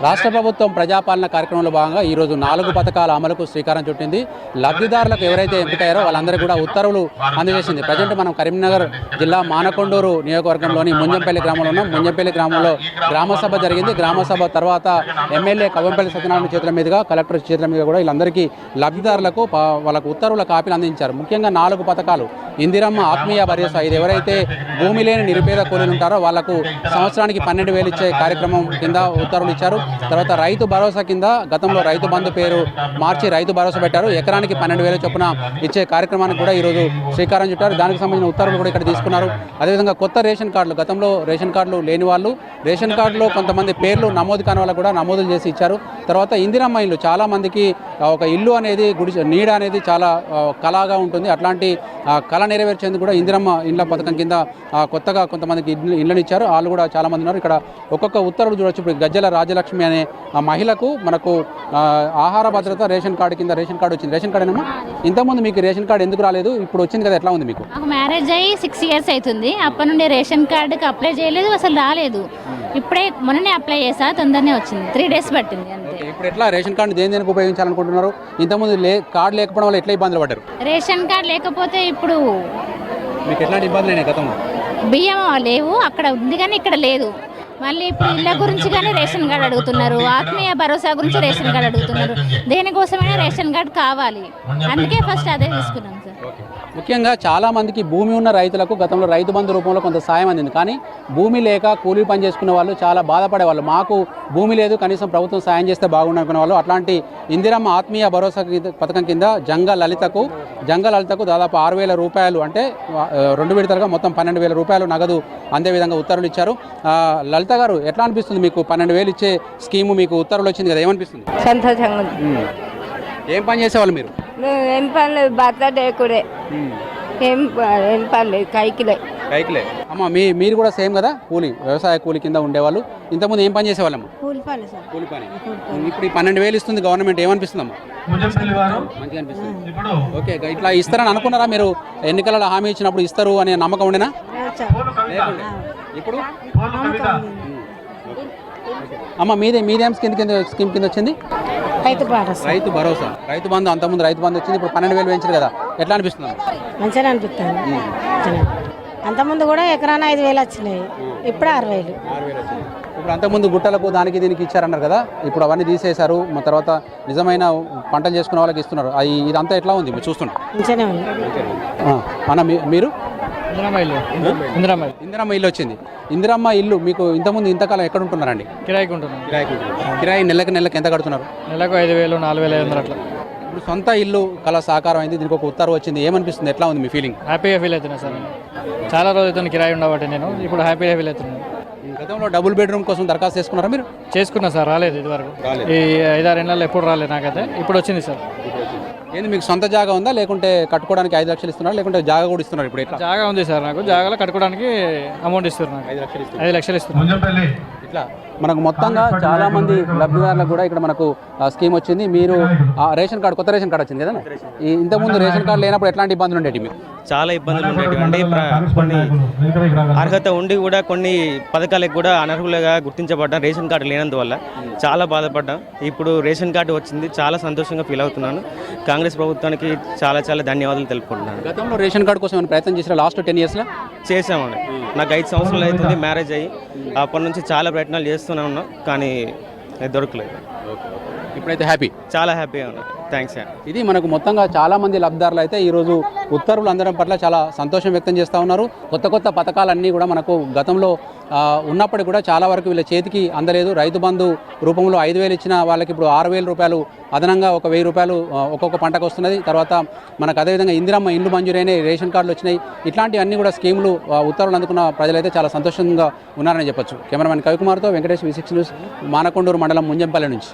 రాష్ట్ర ప్రభుత్వం ప్రజాపాలన కార్యక్రమంలో భాగంగా ఈరోజు 4 పథకాల అమలుకు శ్రీకారం చుట్టింది. లబ్ధిదారులకు ఎవరైతే ఎంపికయ్యారో వాళ్ళందరికీ కూడా ఉత్తర్వులు అందజేసింది. ప్రజెంట్ మనం కరీంనగర్ జిల్లా మానకొండూరు నియోజకవర్గంలోని ముంజంపల్లి గ్రామంలో ఉన్నాం. ముంజంపల్లి గ్రామంలో గ్రామసభ జరిగింది. గ్రామసభ తర్వాత ఎమ్మెల్యే కవ్వంపల్లి సత్యనారాయణ చేతుల మీదుగా, కలెక్టర్ చేతుల మీద కూడా వీళ్ళందరికీ లబ్ధిదారులకు వాళ్ళకు ఉత్తర్వుల కాపీలు అందించారు. ముఖ్యంగా 4 పథకాలు. ఇందిరమ్మ ఆత్మీయ భరోసా, ఇది ఎవరైతే భూమి లేని నిరుపేద కూలీలు ఉంటారో వాళ్లకు సంవత్సరానికి 12,000 ఇచ్చే కార్యక్రమం కింద ఉత్తర్వులు ఇచ్చారు. తర్వాత రైతు భరోసా కింద గతంలో రైతు బంధు పేరు మార్చి రైతు భరోసా పెట్టారు. ఎకరానికి 12,000 చొప్పున ఇచ్చే కార్యక్రమానికి కూడా ఈరోజు శ్రీకారం చుట్టారు. దానికి సంబంధించిన ఉత్తర్వులు కూడా ఇక్కడ తీసుకున్నారు. అదేవిధంగా కొత్త రేషన్ కార్డులు, గతంలో రేషన్ కార్డులు లేని వాళ్ళు రేషన్ కార్డులో కొంతమంది పేర్లు నమోదు కాని వాళ్ళకు కూడా నమోదులు చేసి ఇచ్చారు. తర్వాత ఇందిరమ్మ ఇల్లు, చాలామందికి ఒక ఇల్లు అనేది నీడ అనేది చాలా కళగా ఉంటుంది. అట్లాంటి కళ నెరవేర్చేందుకు కూడా ఇందిరమ్మ ఇండ్ల పథకం కింద కొత్తగా కొంతమందికి ఇళ్ళని ఇచ్చారు. వాళ్ళు కూడా చాలామంది ఉన్నారు. ఇక్కడ ఒక్కొక్క ఉత్తర్వులు చూడొచ్చు. ఇప్పుడు గజ్జల రాజలక్ష్మి అనే ఆ మహిళకు మనకు ఆహార భద్రత రేషన్ కార్డు కింద రేషన్ కార్డు వచ్చింది. రేషన్ కార్డు ఏమో ఇంతకుముందు మీకు రేషన్ కార్డు ఎందుకు రాలేదు, ఇప్పుడు వచ్చింది కదా, ఎట్లా ఉంది మీకు? మ్యారేజ్ అయ్యి 6 years అవుతుంది. అప్పటి నుండి రేషన్ కార్డుకి అప్లై చేయలేదు, అసలు రాలేదు. ఇప్పుడే మొన్ననే అప్లై చేసా, తొందరనే వచ్చింది. 3 days పట్టింది అంతే. ఇప్పుడు ఎట్లా రేషన్ కార్డు దేనికి ఉపయోగించాలనుకుంటున్నారు? ఇంతకుముందు కార్డు లేకపోవడం వల్ల ఎట్లా ఇబ్బందులు పడ్డారు? రేషన్ కార్డు లేకపోతే ఇప్పుడు మీకు ఎట్లాంటి ఇబ్బందులు అయినాయి? గతంలో బియ్యం లేవు, అక్కడ ఉంది కానీ ఇక్కడ లేదు. మళ్ళీ ఇప్పుడు ఇళ్ళ గురించి కానీ రేషన్ కార్డు అడుగుతున్నారు, ఆత్మీయ భరోసా గురించి రేషన్ కార్డు అడుగుతున్నారు. దేనికోసమైనా రేషన్ కార్డు కావాలి, అందుకే ఫస్ట్ అదే తీసుకున్నాం సార్. ముఖ్యంగా చాలామందికి భూమి ఉన్న రైతులకు గతంలో రైతు బంధు రూపంలో కొంత సాయం అందింది. కానీ భూమి లేక కూలీ పని చేసుకునే వాళ్ళు చాలా బాధపడేవాళ్ళు. మాకు భూమి లేదు, కనీసం ప్రభుత్వం సాయం చేస్తే బాగుండు అనుకునే వాళ్ళు. అట్లాంటి ఇందిరమ్మ ఆత్మీయ భరోసా పథకం కింద జంగ లలితకు దాదాపు 6,000 రూపాయలు, అంటే 2 విడతలుగా మొత్తం 12,000 రూపాయలు నగదు అందే విధంగా ఉత్తర్వులు ఇచ్చారు. లలిత గారు, ఎట్లా అనిపిస్తుంది మీకు? 12,000 ఇచ్చే స్కీము మీకు ఉత్తర్వులు వచ్చింది కదా, ఏమనిపిస్తుంది? సంతోషంగా. ఏం పని చేసేవాళ్ళు మీరు? ఏం పని లేదు, బర్త్డే కూడా ఏం పని లేదు, కైకిలే. అమ్మ మీరు కూడా సేమ్ కదా, కూలీ, వ్యవసాయ కూలీ కింద ఉండేవాళ్ళు. ఇంతకుముందు ఏం పని చేసేవాళ్ళమ్మా? కూలి పని సార్. కూలి పని. ఇప్పుడు ఈ 12,000 ఇస్తుంది గవర్నమెంట్, ఏమనిపిస్తుందమ్మా? మంచిగా అనిపిస్తుంది. ఓకే, ఇట్లా ఇస్తారని అనుకున్నారా మీరు? ఎన్నికలలో హామీ ఇచ్చినప్పుడు ఇస్తారు అనే నమ్మకం ఉండేనా? ఇప్పుడు అమ్మ మీదేం స్కీమ్ కింద వచ్చింది? రైతు భరోసా. రైతు బంధు, అంతకుముందు రైతు బంధు వచ్చింది, ఇప్పుడు 12,000 పెంచారు కదా, ఎట్లా అనిపిస్తుంది? మంచిగా అనిపిస్తుంది. అంతకుముందు కూడా ఎకరాన 5,000 వచ్చినాయి, ఇప్పుడు 6,000. ఇప్పుడు అంతకుముందు గుట్టలకు దానికి దీనికి ఇచ్చారన్నారు కదా, ఇప్పుడు అవన్నీ తీసేశారు. తర్వాత నిజమైన పంటలు చేసుకునే వాళ్ళకి ఇస్తున్నారు. ఇదంతా ఎట్లా ఉంది మీరు చూస్తుంటే? మంచిగానే ఉంది అన్న. మీరు ఇందిరమ్మ ఇల్లు వచ్చింది. ఇందిరమ్మ ఇల్లు మీకు ఇంతకుముందు ఇంతకాలం ఎక్కడ ఉంటున్నారండి? కిరాయికి ఉంటున్నాం. కిరాయి నెలకు ఎంత కడుతున్నారు? నెలకు 5,000, 4,500 అట్లా. ఇప్పుడు సొంత ఇల్లు కళ సాకారం అయింది, దీనికి ఒక ఉత్తర్వు వచ్చింది, ఏమనిపిస్తుంది? ఎట్లా ఉంది మీ ఫీలింగ్? హ్యాపీగా ఫీల్ అవుతున్నా సార్. చాలా రోజులతో కిరాయి ఉండబట్టి నేను ఇప్పుడు హ్యాపీగా ఫీల్ అవుతున్నాను. గతంలో డబుల్ బెడ్రూమ్ కోసం దరఖాస్తు చేసుకున్నారా మీరు? చేసుకున్నా సార్, రాలేదు ఇదివరకు. ఈ 5-6 ఏళ్ళలో ఎప్పుడు రాలేదు నాకైతే, ఇప్పుడు వచ్చింది సార్. ఏంది మీకు సొంత జాగా ఉందా, లేకుంటే కట్టుకోవడానికి 5 లక్షలు ఇస్తున్నారు, లేకుంటే జాగా కూడా ఇస్తున్నారు? ఇప్పుడు జాగా ఉంది సార్, నాకు జాగాలో కట్టుకోవడానికి అమౌంట్ ఇస్తున్నారు. 5 లక్షలు ఇస్తున్నారు. ఇట్లా మనకు మొత్తంగా చాలా మంది లబ్ధిదారులకు కూడా ఇక్కడ మనకు స్కీమ్ వచ్చింది. మీరు రేషన్ కార్డు, కొత్త రేషన్ కార్డు వచ్చింది కదా, ఇంతకుముందు రేషన్ కార్డు లేనప్పుడు ఎట్లాంటి ఇబ్బందులు ఉండేవి మీకు? చాలా ఇబ్బందులు ఉండేవి. కొన్ని అర్హత ఉండి కూడా కొన్ని పథకాలకు కూడా అనర్హులుగా గుర్తించబడ్డాం రేషన్ కార్డు లేనందువల్ల. చాలా బాధపడ్డాం. ఇప్పుడు రేషన్ కార్డు వచ్చింది, చాలా సంతోషంగా ఫీల్ అవుతున్నాను. కాంగ్రెస్ ప్రభుత్వానికి చాలా ధన్యవాదాలు తెలుపుకుంటున్నాను. గతంలో రేషన్ కార్డు కోసం ఏమైనా ప్రయత్నం చేసిన లాస్ట్ 10 yearsలో? చేసామండి. నాకు 5 సంవత్సరాలు అవుతుంది మ్యారేజ్ అయ్యి. అప్పటి నుంచి చాలా ప్రయత్నాలు చేస్తూనే ఉన్నాం, కానీ దొరకలేదు. ఇప్పుడైతే హ్యాపీ, చాలా హ్యాపీగా ఉన్నాను. థ్యాంక్స్. ఇది మనకు మొత్తంగా చాలామంది లబ్ధిదారులు అయితే ఈరోజు ఉత్తర్వులు అందడం పట్ల చాలా సంతోషం వ్యక్తం చేస్తూ ఉన్నారు. కొత్త పథకాలన్నీ కూడా మనకు గతంలో ఉన్నప్పటికీ కూడా చాలా వరకు వీళ్ళ చేతికి అందలేదు. రైతు బంధు రూపంలో 5,000 ఇచ్చిన వాళ్ళకి ఇప్పుడు 6,000 రూపాయలు అదనంగా ఒక 1,000 రూపాయలు ఒక్కొక్క పంటకు వస్తున్నది. తర్వాత మనకు అదేవిధంగా ఇందిరమ్మ ఇండ్లు మంజూరైనాయి, రేషన్ కార్డులు వచ్చినాయి. ఇట్లాంటివన్నీ కూడా స్కీములు, ఉత్తర్వులు అందుకున్న ప్రజలైతే చాలా సంతోషంగా ఉన్నారని చెప్పొచ్చు. కెమెరామెన్ కవికుమార్తో వెంకటేష్, V6 న్యూస్, మానకొండూరు మండలం ముంజంపల్లి నుంచి.